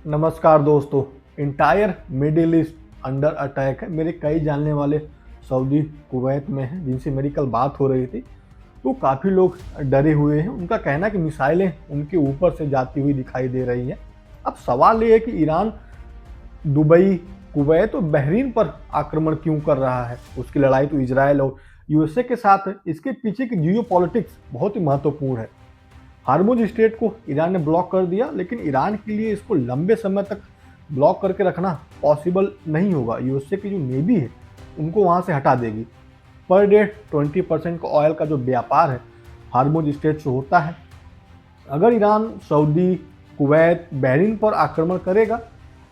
नमस्कार दोस्तों। Entire middle east under attack है। मेरे कई जानने वाले सऊदी कुवैत में हैं जिनसे मेरी कल बात हो रही थी, तो काफ़ी लोग डरे हुए हैं। उनका कहना है कि मिसाइलें उनके ऊपर से जाती हुई दिखाई दे रही हैं। अब सवाल ये है कि ईरान दुबई, कुवैत और बहरीन पर आक्रमण क्यों कर रहा है। उसकी लड़ाई तो इजराइल और यूएसए के साथ है। इसके पीछे की जियो पॉलिटिक्स बहुत ही महत्वपूर्ण है। हार्मुज स्ट्रेट को ईरान ने ब्लॉक कर दिया, लेकिन ईरान के लिए इसको लंबे समय तक ब्लॉक करके रखना पॉसिबल नहीं होगा। यूएसए की जो नेवी है उनको वहाँ से हटा देगी। पर डे 20% का ऑयल का जो व्यापार है हार्मुज स्ट्रेट से होता है। अगर ईरान सऊदी, कुवैत, बहरीन पर आक्रमण करेगा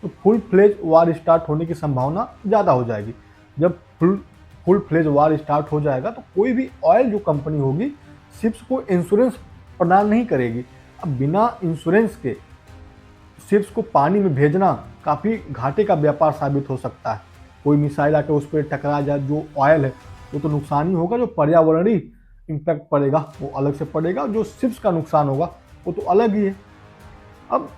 तो फुल फ्लेज वार स्टार्ट होने की संभावना ज़्यादा हो जाएगी। जब फुल फ्लेज वार स्टार्ट हो जाएगा तो कोई भी ऑयल जो कंपनी होगी शिप्स को इंश्योरेंस प्रदान नहीं करेगी। अब बिना इंश्योरेंस के शिप्स को पानी में भेजना काफ़ी घाटे का व्यापार साबित हो सकता है। कोई मिसाइल आकर उस पर टकरा जाए, जो ऑयल है वो तो नुकसान ही होगा, जो पर्यावरणीय इम्पैक्ट पड़ेगा वो अलग से पड़ेगा, जो शिप्स का नुकसान होगा वो तो अलग ही है। अब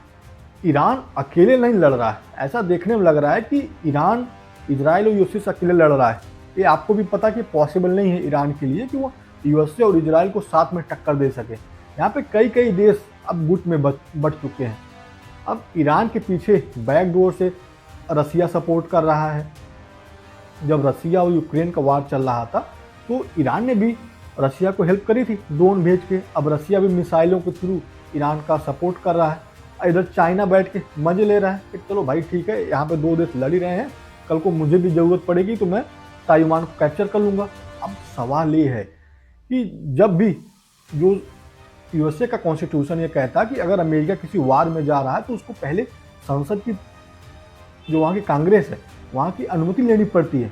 ईरान अकेले नहीं लड़ रहा है। ऐसा देखने में लग रहा है कि ईरान इजराइल और यूएसए से अकेले लड़ रहा है। ये आपको भी पता कि पॉसिबल नहीं है ईरान के लिए कि वो यूएसए और इजराइल को साथ में टक्कर दे सके। यहाँ पे कई देश अब गुट में बट चुके हैं। अब ईरान के पीछे बैकडोर से रसिया सपोर्ट कर रहा है। जब रसिया और यूक्रेन का वार चल रहा था तो ईरान ने भी रसिया को हेल्प करी थी ड्रोन भेज के। अब रसिया भी मिसाइलों के थ्रू ईरान का सपोर्ट कर रहा है। इधर चाइना बैठ के मजे ले रहा है कि चलो भाई ठीक है, यहाँ पे दो देश लड़ ही रहे हैं, कल को मुझे भी ज़रूरत पड़ेगी तो मैं ताइवान को कैप्चर कर लूँगा। अब सवाल ये है कि जब भी जो यूएसए का कॉन्स्टिट्यूशन ये कहता है कि अगर अमेरिका किसी वार में जा रहा है तो उसको पहले संसद की, जो वहाँ की कांग्रेस है, वहाँ की अनुमति लेनी पड़ती है।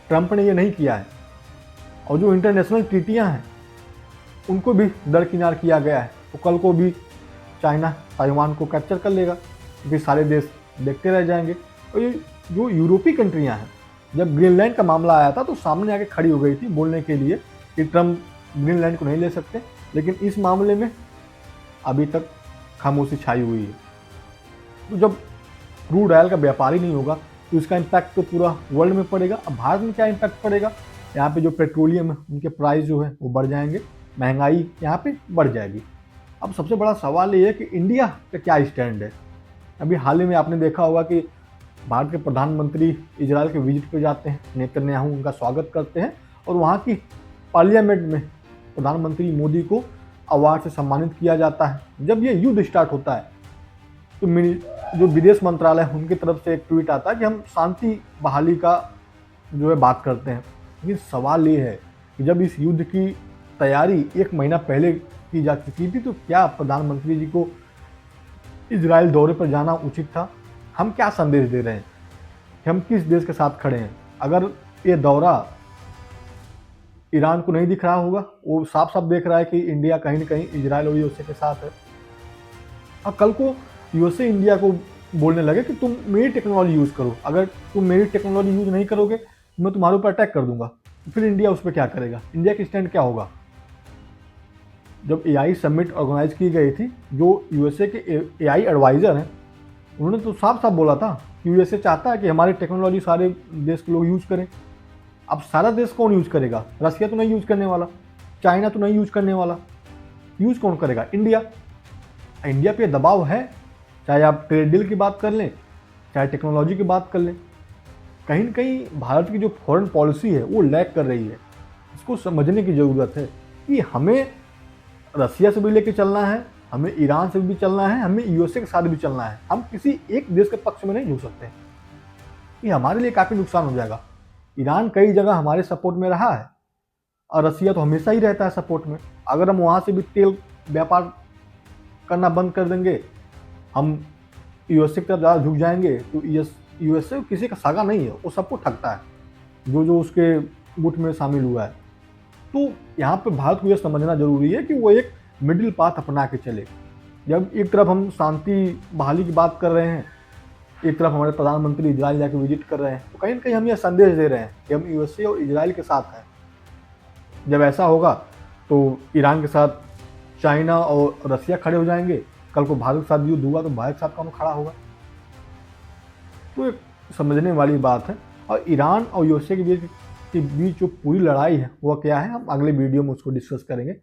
ट्रंप ने ये नहीं किया है। और जो इंटरनेशनल ट्रीटियाँ हैं उनको भी दरकिनार किया गया है। तो कल को भी चाइना ताइवान को कैप्चर कर लेगा, फिर सारे देश देखते रह जाएंगे। और ये जो यूरोपीय कंट्रियाँ हैं, जब ग्रीनलैंड का मामला आया था तो सामने आके खड़ी हो गई थी बोलने के लिए कि ट्रंप ग्रीनलैंड को नहीं ले सकते, लेकिन इस मामले में अभी तक खामोशी छाई हुई है। तो जब क्रूड ऑयल का व्यापार ही नहीं होगा तो इसका इम्पैक्ट तो पूरा वर्ल्ड में पड़ेगा। अब भारत में क्या इम्पैक्ट पड़ेगा, यहाँ पे जो पेट्रोलियम है उनके प्राइस जो है वो बढ़ जाएंगे, महंगाई यहाँ पे बढ़ जाएगी। अब सबसे बड़ा सवाल ये है कि इंडिया का क्या स्टैंड है। अभी हाल ही में आपने देखा होगा कि भारत के प्रधानमंत्री इजराइल के विजिट पे जाते हैं, नेतन्याहू उनका स्वागत करते हैं और वहाँ की पार्लियामेंट में प्रधानमंत्री मोदी को अवार्ड से सम्मानित किया जाता है। जब ये युद्ध स्टार्ट होता है तो जो विदेश मंत्रालय है उनकी तरफ से एक ट्वीट आता है कि हम शांति बहाली का जो है बात करते हैं। लेकिन सवाल ये है कि जब इस युद्ध की तैयारी 1 महीना पहले की जा चुकी थी तो क्या प्रधानमंत्री जी को इजराइल दौरे पर जाना उचित था। हम क्या संदेश दे रहे हैं कि हम किस देश के साथ खड़े हैं। अगर ये दौरा ईरान को नहीं दिख रहा होगा, वो साफ साफ देख रहा है कि इंडिया कहीं ना कहीं इजराइल और यूएसए के साथ है। और कल को यूएसए इंडिया को बोलने लगे कि तुम मेरी टेक्नोलॉजी यूज़ करो, अगर तुम मेरी टेक्नोलॉजी यूज़ नहीं करोगे तो मैं तुम्हारे ऊपर अटैक कर दूंगा, तो फिर इंडिया उस पर क्या करेगा, इंडिया की स्टैंड क्या होगा। जब एआई समिट ऑर्गेनाइज की गई थी, जो यूएसए के एआई एडवाइज़र हैं उन्होंने तो साफ साफ बोला था कि यूएसए चाहता है कि हमारी टेक्नोलॉजी सारे देश के लोग यूज़ करें। अब सारा देश कौन यूज़ करेगा, रसिया तो नहीं यूज़ करने वाला, चाइना तो नहीं यूज़ करने वाला, यूज़ कौन करेगा, इंडिया। इंडिया पे दबाव है, चाहे आप ट्रेड डील की बात कर लें, चाहे टेक्नोलॉजी की बात कर लें। कहीं ना कहीं भारत की जो फॉरेन पॉलिसी है वो लैग कर रही है। इसको समझने की ज़रूरत है कि हमें रसिया से भी लेके चलना है, हमें ईरान से भी चलना है, हमें यूएसए के साथ भी चलना है। हम किसी एक देश के पक्ष में नहीं झुक सकते, ये हमारे लिए काफ़ी नुकसान हो जाएगा। ईरान कई जगह हमारे सपोर्ट में रहा है और रसिया तो हमेशा ही रहता है सपोर्ट में। अगर हम वहाँ से भी तेल व्यापार करना बंद कर देंगे, हम यूएसए की तरफ ज़्यादा झुक जाएंगे, तो यूएसए किसी का सागा नहीं है, वो सबको ठगता है जो उसके गुट में शामिल हुआ है। तो यहाँ पे भारत को यह समझना जरूरी है कि वो एक मिडिल पाथ अपना के चले। जब एक तरफ हम शांति बहाली की बात कर रहे हैं, एक तरफ हमारे प्रधानमंत्री इजराइल जाके विजिट कर रहे हैं, तो कहीं ना कहीं हम यह संदेश दे रहे हैं कि हम यूएसए और इजराइल के साथ हैं। जब ऐसा होगा तो ईरान के साथ चाइना और रसिया खड़े हो जाएंगे, कल को भारत के साथ युद्ध हुआ तो भारत के साथ कौन खड़ा होगा? तो एक समझने वाली बात है। और ईरान और यूएसए के बीच जो पूरी लड़ाई है वो क्या है, हम अगले वीडियो में उसको डिस्कस करेंगे।